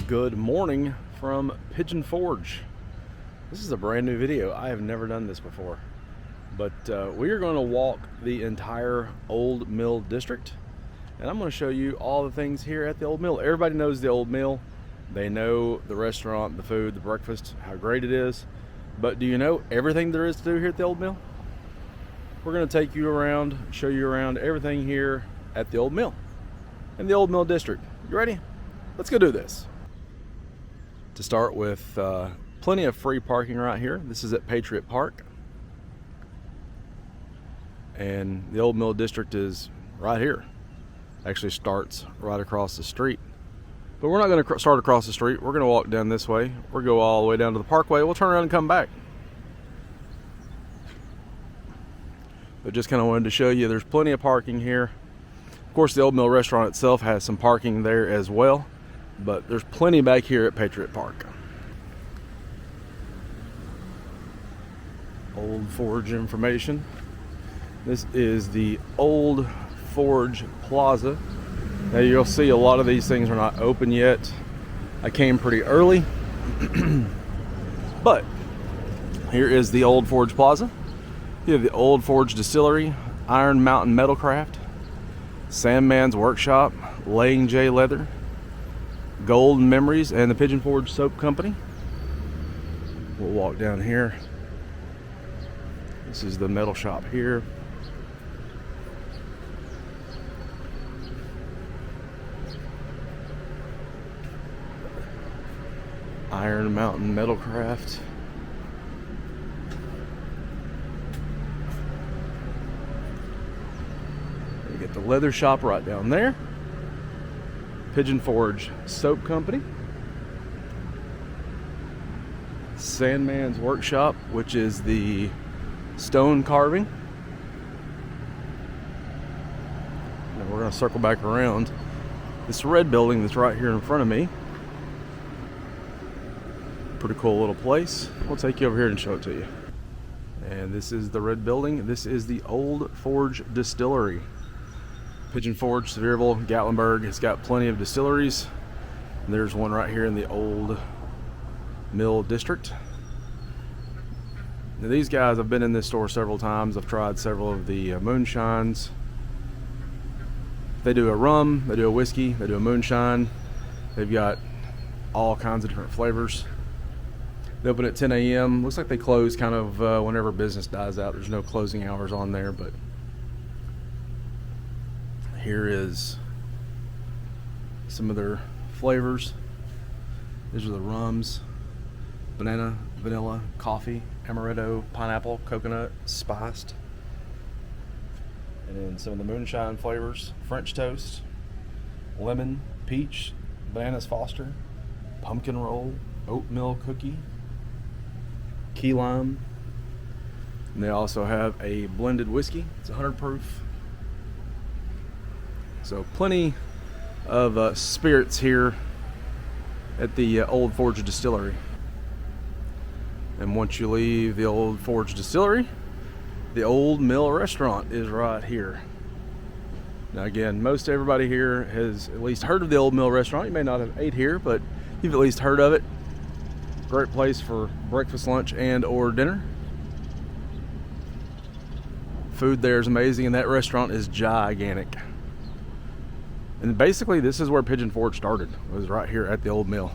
Good morning from Pigeon Forge. This is a brand new video. I have never done this before, but we are going to walk the entire old mill district, and I'm going to show you all the things here at the old mill. Everybody knows the old mill. They know the restaurant, the food, the breakfast, how great it is. But do you know everything there is to do here at the old mill? We're going to take you around, show you around everything here at the old mill in the old mill district. You ready? Let's go do this. To start with, plenty of free parking right here. This is at Patriot Park, and the old mill district is right here. Actually starts right across the street, but we're not going to start across the street. We're going to walk down this way. We'll go all the way down to the parkway. We'll turn around and come back. But just kind of wanted to show you there's plenty of parking here. Of course, the old mill restaurant itself has some parking there as well, but there's plenty back here at Patriot Park. Old Forge information. This is the old Forge Plaza. Now you'll see a lot of these things are not open yet. I came pretty early, but here is the old Forge Plaza. You have the old Forge Distillery, Iron Mountain Metalcraft, Sandman's Workshop, Laying J Leather, Golden Memories, and the Pigeon Forge Soap Company. We'll walk down here. This is the metal shop here. Iron Mountain Metalcraft. You get the leather shop right down there. Pigeon Forge Soap Company. Sandman's Workshop, which is the stone carving. Now we're going to circle back around. This red building that's right here in front of me. Pretty cool little place. We'll take you over here and show it to you. And this is the red building. This is the old Forge Distillery. Pigeon Forge, Sevierville, Gatlinburg. It's got plenty of distilleries. And there's one right here in the old mill district. Now these guys, I've been in this store several times. I've tried several of the moonshines. They do a rum, they do a whiskey, they do a moonshine. They've got all kinds of different flavors. They open at 10 a.m. Looks like they close kind of whenever business dies out. There's no closing hours on there, but here is some of their flavors. These are the rums: banana, vanilla, coffee, amaretto, pineapple, coconut, spiced. And then some of the moonshine flavors: French toast, lemon, peach, bananas Foster, pumpkin roll, oatmeal cookie, key lime. And they also have a blended whiskey. It's 100 proof. So plenty of spirits here at the old Forge Distillery. And once you leave the old Forge Distillery, the old mill restaurant is right here. Now again, most everybody here has at least heard of the old mill restaurant. You may not have ate here, but you've at least heard of it. Great place for breakfast, lunch, and or dinner. Food there is amazing, and that restaurant is gigantic. And basically this is where Pigeon Forge started. It was right here at the old mill.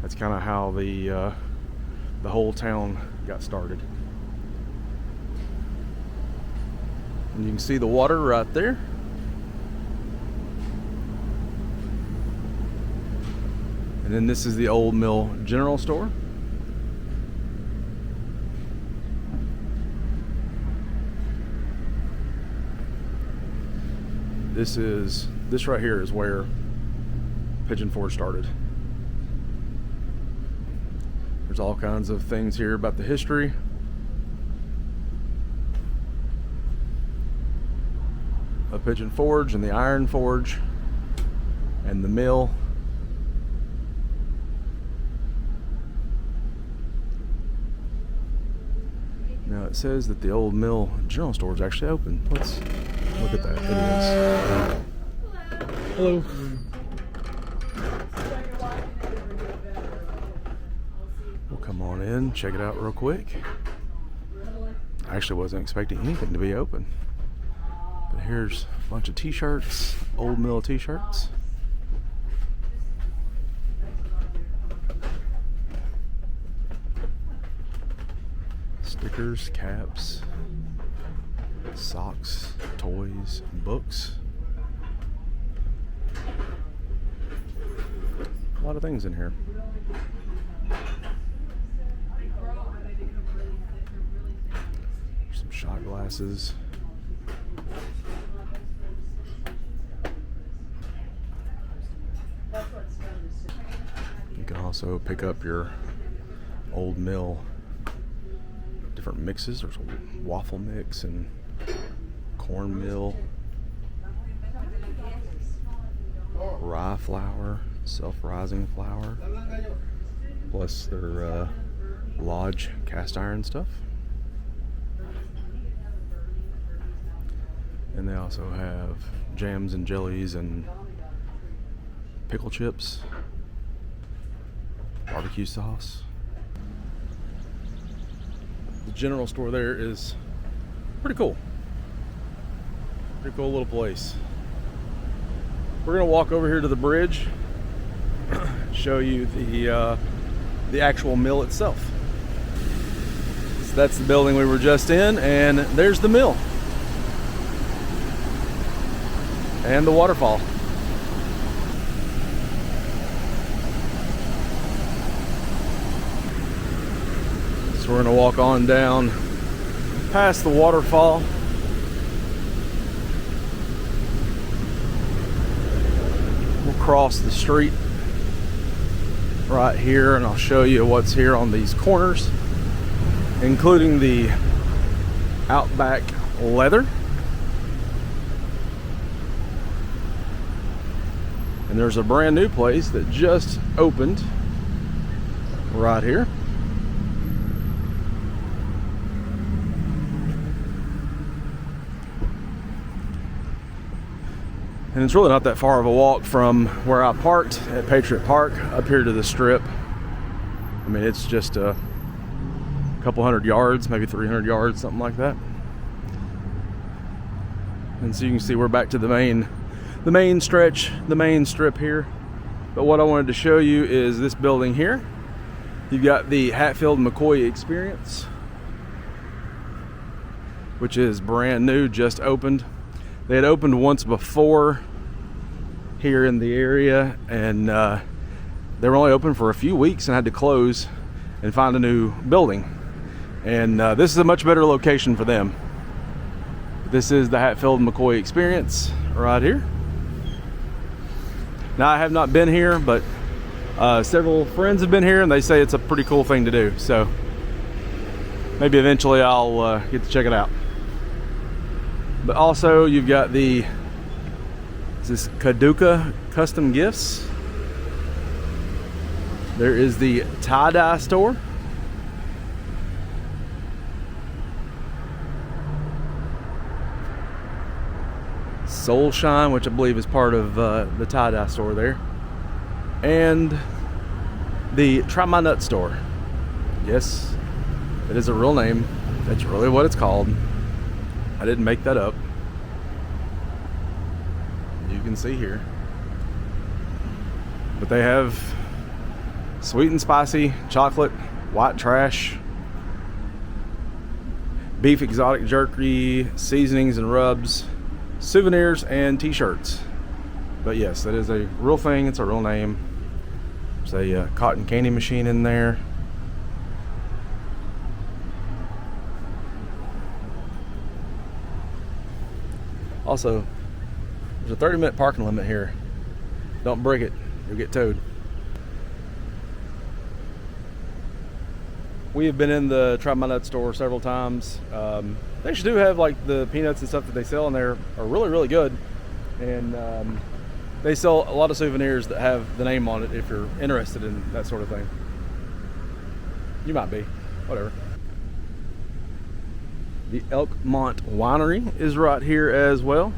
That's kind of how the whole town got started. And you can see the water right there. And then this is the old mill general store. This right here is where Pigeon Forge started. There's all kinds of things here about the history. Of Pigeon Forge and the Iron Forge and the mill. Now it says that the old mill general store is actually open. Let's look at that. It is. Hello. We'll come on in, check it out real quick. I actually wasn't expecting anything to be open. But here's a bunch of t-shirts, old mill t-shirts. Stickers, caps, socks, toys, books. A lot of things in here. Some shot glasses. You can also pick up your old mill different mixes. There's a waffle mix and cornmeal, rye flour, self-rising flour, plus their lodge cast iron stuff. And they also have jams and jellies and pickle chips, barbecue sauce. The general store there is pretty cool. Pretty cool little place. We're gonna walk over here to the bridge, show you the actual mill itself. So that's the building we were just in, and there's the mill and the waterfall. So we're gonna walk on down past the waterfall. We'll cross the street right here, and I'll show you what's here on these corners, including the Outback Leather. And there's a brand new place that just opened right here. And it's really not that far of a walk from where I parked at Patriot Park up here to the strip. I mean, it's just a couple hundred yards, maybe 300 yards, something like that. And so you can see we're back to the main stretch, the main strip here. But what I wanted to show you is this building here. You've got the Hatfield-McCoy Experience, which is brand new, just opened. They had opened once before here in the area, and they were only open for a few weeks and had to close and find a new building. And this is a much better location for them. This is the Hatfield-McCoy Experience right here. Now, I have not been here, but several friends have been here, and they say it's a pretty cool thing to do. So maybe eventually I'll get to check it out. But also, you've got this Kaduka Custom Gifts. There is the tie-dye store. Soul Shine, which I believe is part of the tie-dye store there. And the Try My Nut store. Yes, it is a real name. That's really what it's called. I didn't make that up. You can see here. But they have sweet and spicy, chocolate, white trash, beef exotic jerky, seasonings and rubs, souvenirs, and t-shirts. But yes, that is a real thing. It's a real name. There's a cotton candy machine in there. Also, there's a 30-minute parking limit here. Don't break it, you'll get towed. We have been in the Try My Nut store several times. They actually do have, like, the peanuts and stuff that they sell in there are really, really good. And they sell a lot of souvenirs that have the name on it if you're interested in that sort of thing. You might be, whatever. The Elkmont Winery is right here as well.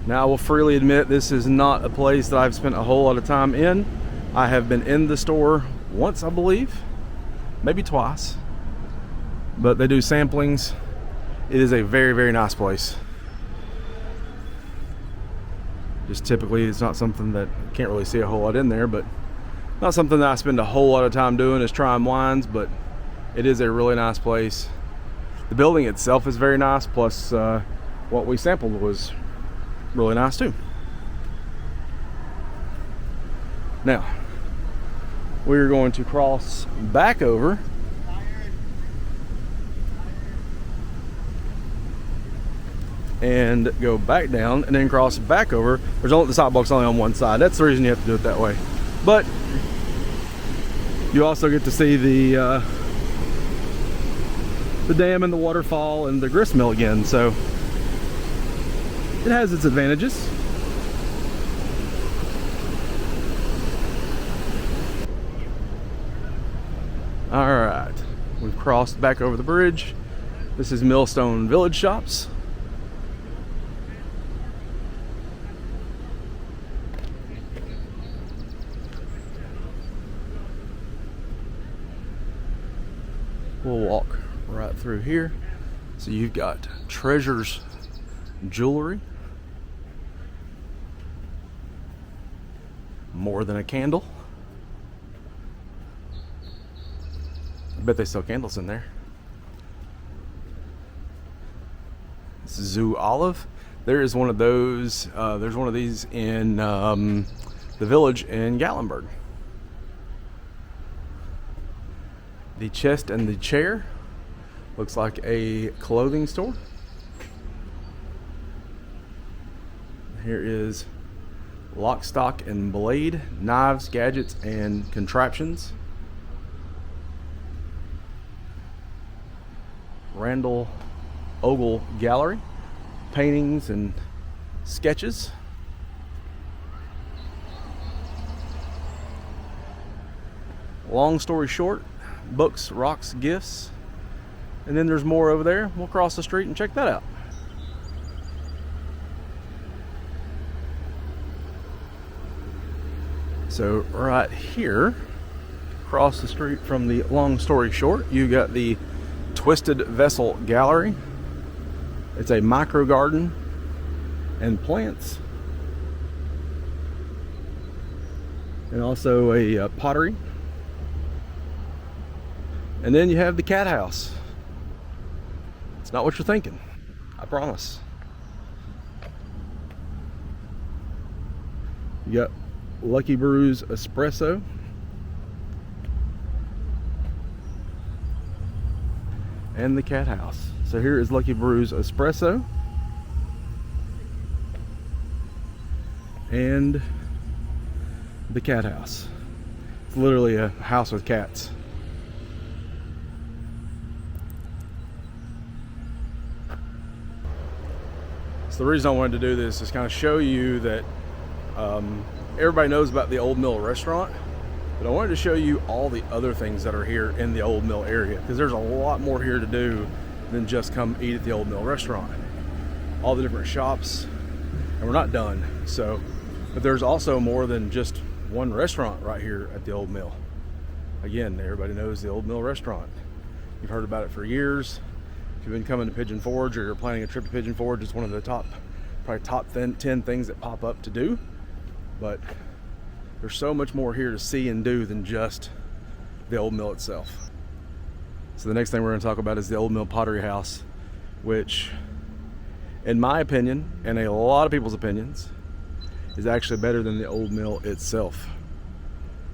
Now, I will freely admit this is not a place that I've spent a whole lot of time in. I have been in the store once, I believe, maybe twice, but they do samplings. It is a very, very nice place. Just typically, it's not something that can't really see a whole lot in there, but not something that I spend a whole lot of time doing is trying wines, but it is a really nice place. The building itself is very nice, plus what we sampled was really nice too. Now, we're going to cross back over and go back down and then cross back over. There's only the sidewalk's only on one side. That's the reason you have to do it that way. But you also get to see the dam and the waterfall and the gristmill again, so it has its advantages. All right, we've crossed back over the bridge. This is Millstone Village shops. We'll walk right through here. So you've got Treasures Jewelry, More Than a Candle. I bet they sell candles in there. This is Zoo Olive. There is one of those. There's one of these in the village in Gatlinburg. The Chest and the Chair looks like a clothing store. Here is Lock, Stock, and Blade, knives, gadgets, and contraptions. Randall Ogle Gallery, paintings and sketches. Long story short, books, rocks, gifts. And then there's more over there. We'll cross the street and check that out. So right here, across the street from the Long Story Short, you got the Twisted Vessel Gallery. It's a micro garden and plants, and also a pottery. And then you have the cat house. It's not what you're thinking, I promise. You got Lucky Brews Espresso. And the cat house. So here is Lucky Brews Espresso. And the cat house. It's literally a house with cats. So the reason I wanted to do this is kind of show you that everybody knows about the Old Mill restaurant, but I wanted to show you all the other things that are here in the Old Mill area, because there's a lot more here to do than just come eat at the Old Mill restaurant. All the different shops, and we're not done. So, but there's also more than just one restaurant right here at the Old Mill. Again, everybody knows the Old Mill restaurant. You've heard about it for years. If you've been coming to Pigeon Forge or you're planning a trip to Pigeon Forge, it's one of the probably top 10 things that pop up to do. But there's so much more here to see and do than just the Old Mill itself. So the next thing we're going to talk about is the Old Mill Pottery House, which, in my opinion, and a lot of people's opinions, is actually better than the Old Mill itself.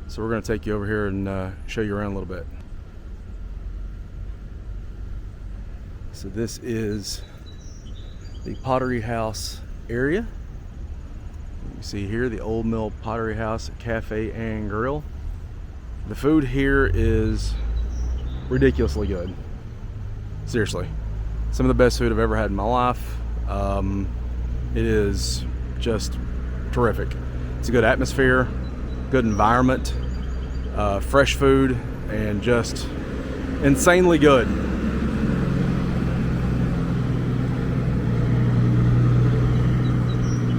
So we're going to take you over here and show you around a little bit. So this is the Pottery House area. You see here the Old Mill Pottery House, Café and Grill. The food here is ridiculously good. Seriously, some of the best food I've ever had in my life. It is just terrific. It's a good atmosphere, good environment, fresh food, and just insanely good.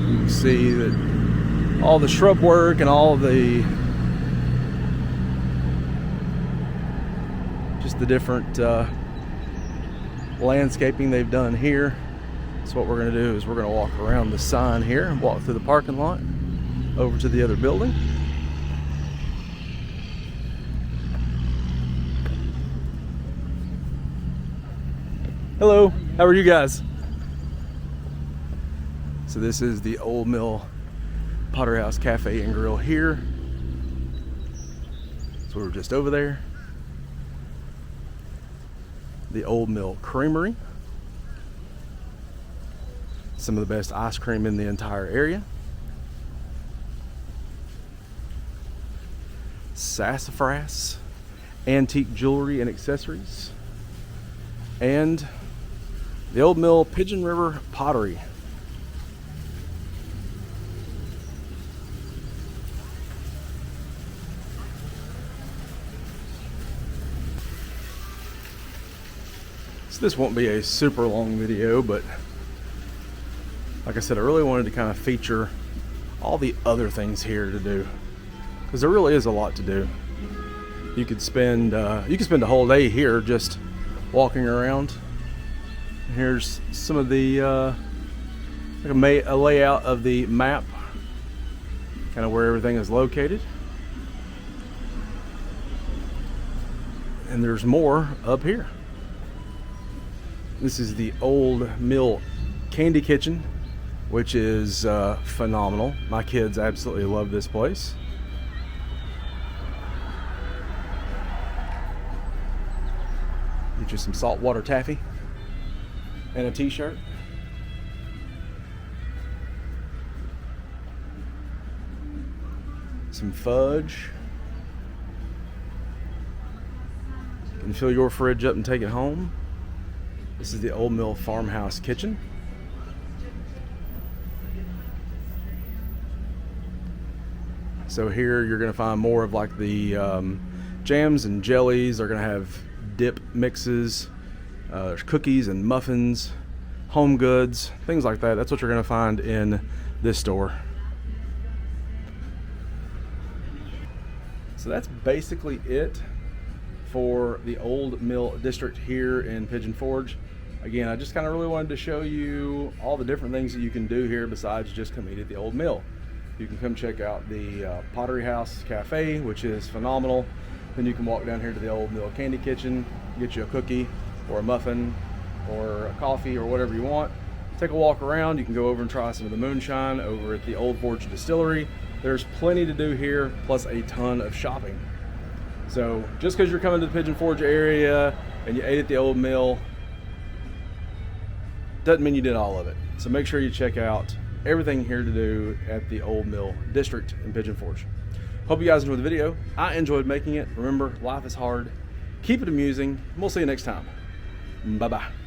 You can see that all the shrub work and all the just the different landscaping they've done here. So what we're going to do is we're going to walk around the sign here and walk through the parking lot over to the other building. Hello, how are you guys? So this is the Old Mill Pottery House Cafe and Grill here. So we were just over there. The Old Mill Creamery. Some of the best ice cream in the entire area. Sassafras, antique jewelry and accessories. And the Old Mill Pigeon River Pottery. So this won't be a super long video, but like I said, I really wanted to kind of feature all the other things here to do, because there really is a lot to do. You could spend a whole day here just walking around. Here's some of the like a layout of the map, kind of where everything is located. And there's more up here. This is the Old Mill Candy Kitchen, which is phenomenal. My kids absolutely love this place. Get you some saltwater taffy and a t-shirt. Some fudge. You can fill your fridge up and take it home. This is the Old Mill Farmhouse Kitchen. So here you're going to find more of like the jams and jellies. They're going to have dip mixes. There's cookies and muffins, home goods, things like that. That's what you're going to find in this store. So that's basically it for the Old Mill District here in Pigeon Forge. Again, I just kind of really wanted to show you all the different things that you can do here besides just come eat at the Old Mill. You can come check out the Pottery House Cafe, which is phenomenal. Then you can walk down here to the Old Mill Candy Kitchen, get you a cookie or a muffin or a coffee or whatever you want. Take a walk around. You can go over and try some of the moonshine over at the old Forge Distillery. There's plenty to do here, plus a ton of shopping. So just because you're coming to the Pigeon Forge area and you ate at the Old Mill doesn't mean you did all of it. So make sure you check out everything here to do at the Old Mill District in Pigeon Forge. Hope you guys enjoyed the video. I enjoyed making it. Remember, life is hard. Keep it amusing. We'll see you next time. Bye-bye.